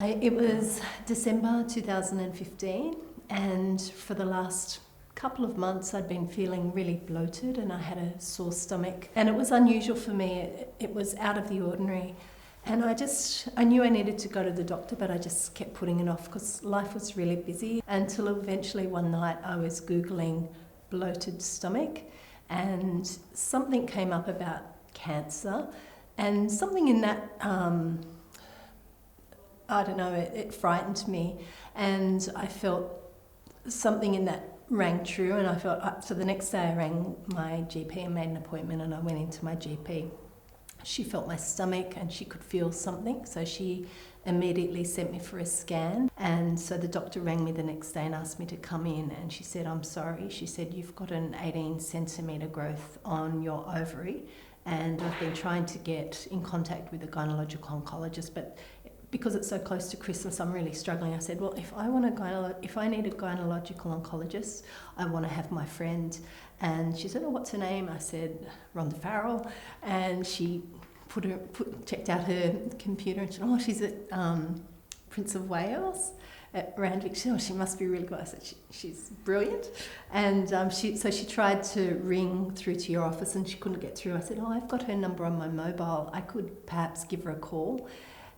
It was December 2015, and for the last couple of months I'd been feeling really bloated and I had a sore stomach, and it was unusual for me. It was out of the ordinary, and I knew I needed to go to the doctor, but I just kept putting it off because life was really busy, until eventually one night I was Googling bloated stomach and something came up about cancer, and something in that I don't know, it frightened me, and I felt something in that rang true, and I felt, so the next day I rang my GP and made an appointment, and I went into my GP. She felt my stomach and she could feel something, so she immediately sent me for a scan, and so the doctor rang me the next day and asked me to come in, and she said, "I'm sorry," she said, "you've got an 18 centimetre growth on your ovary, and I've been trying to get in contact with a gynecological oncologist, but because it's so close to Christmas, I'm really struggling." I said, "Well, if I need a gynecological oncologist, I want to have my friend." And she said, "Oh, what's her name?" I said, "Rhonda Farrell." And she checked out her computer and said, "Oh, she's at Prince of Wales at Randwick." She said, "Oh, she must be really good." I said, "She's brilliant." And so she tried to ring through to your office and she couldn't get through. I said, "Oh, I've got her number on my mobile. I could perhaps give her a call."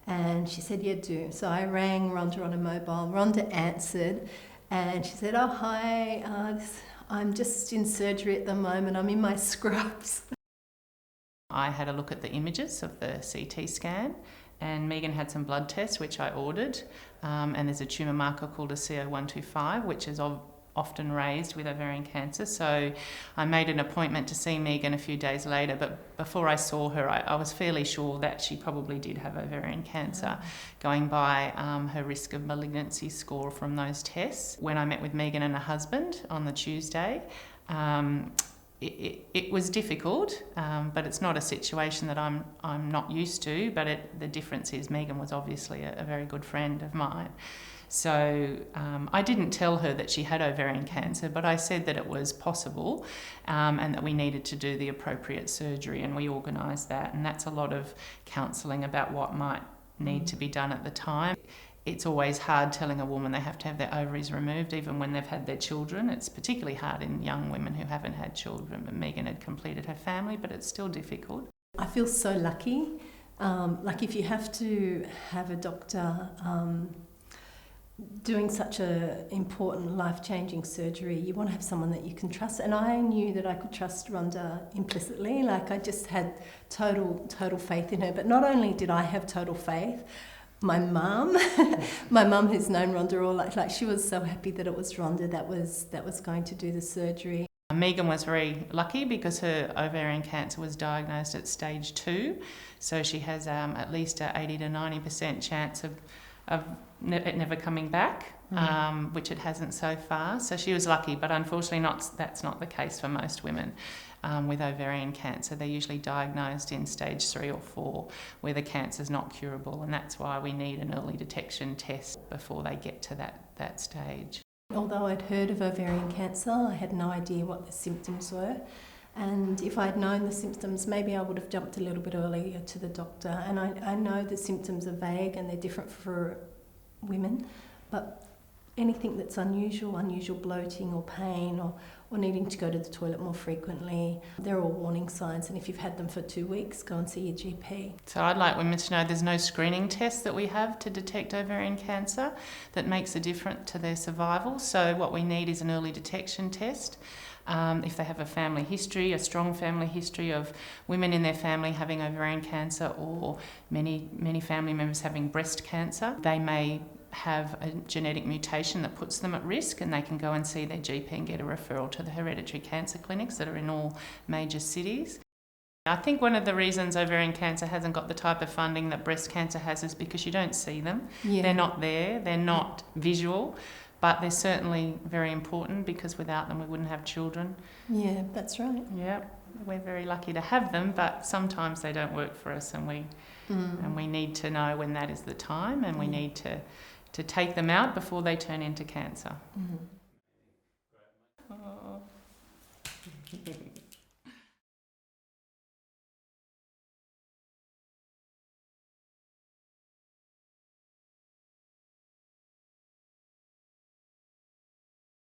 And she said, "Yeah, do." So I rang Rhonda on a mobile. Rhonda answered and she said, "Oh, hi, I'm just in surgery at the moment. I'm in my scrubs." I had a look at the images of the CT scan, and Megan had some blood tests which I ordered, and there's a tumour marker called a CO125 which is often raised with ovarian cancer. So I made an appointment to see Megan a few days later, but before I saw her I was fairly sure that she probably did have ovarian cancer, going by her risk of malignancy score from those tests. When I met with Megan and her husband on the Tuesday, it was difficult, but it's not a situation that I'm not used to, but the difference is Megan was obviously a very good friend of mine. So I didn't tell her that she had ovarian cancer, but I said that it was possible, and that we needed to do the appropriate surgery, and we organised that, and that's a lot of counselling about what might need to be done at the time. It's always hard telling a woman they have to have their ovaries removed even when they've had their children. It's particularly hard in young women who haven't had children, but Megan had completed her family, but it's still difficult. I feel so lucky. Like if you have to have a doctor doing such an important life-changing surgery, you want to have someone that you can trust, and I knew that I could trust Rhonda implicitly. Like I just had total faith in her. But not only did I have total faith, my mum who's known Rhonda all like she was so happy that it was Rhonda that was going to do the surgery. Megan was very lucky because her ovarian cancer was diagnosed at stage 2, so she has at least a 80 to 90% chance of it never coming back, which it hasn't so far. So she was lucky, but unfortunately that's not the case for most women with ovarian cancer. They're usually diagnosed in stage 3 or 4 where the cancer is not curable, and that's why we need an early detection test before they get to that stage. Although I'd heard of ovarian cancer, I had no idea what the symptoms were. And if I'd known the symptoms, maybe I would have jumped a little bit earlier to the doctor. And I know the symptoms are vague and they're different for women, but anything that's unusual bloating or pain or needing to go to the toilet more frequently, they're all warning signs. And if you've had them for 2 weeks, go and see your GP. So I'd like women to know there's no screening test that we have to detect ovarian cancer that makes a difference to their survival. So what we need is an early detection test. If they have a family history, a strong family history of women in their family having ovarian cancer, or many family members having breast cancer, they may have a genetic mutation that puts them at risk, and they can go and see their GP and get a referral to the hereditary cancer clinics that are in all major cities. I think one of the reasons ovarian cancer hasn't got the type of funding that breast cancer has is because you don't see them. Yeah. They're not there, they're not visual, but they're certainly very important because without them we wouldn't have children. Yeah, that's right. Yeah, we're very lucky to have them, but sometimes they don't work for us, and we need to know when that is the time, and we need to take them out before they turn into cancer. Oh.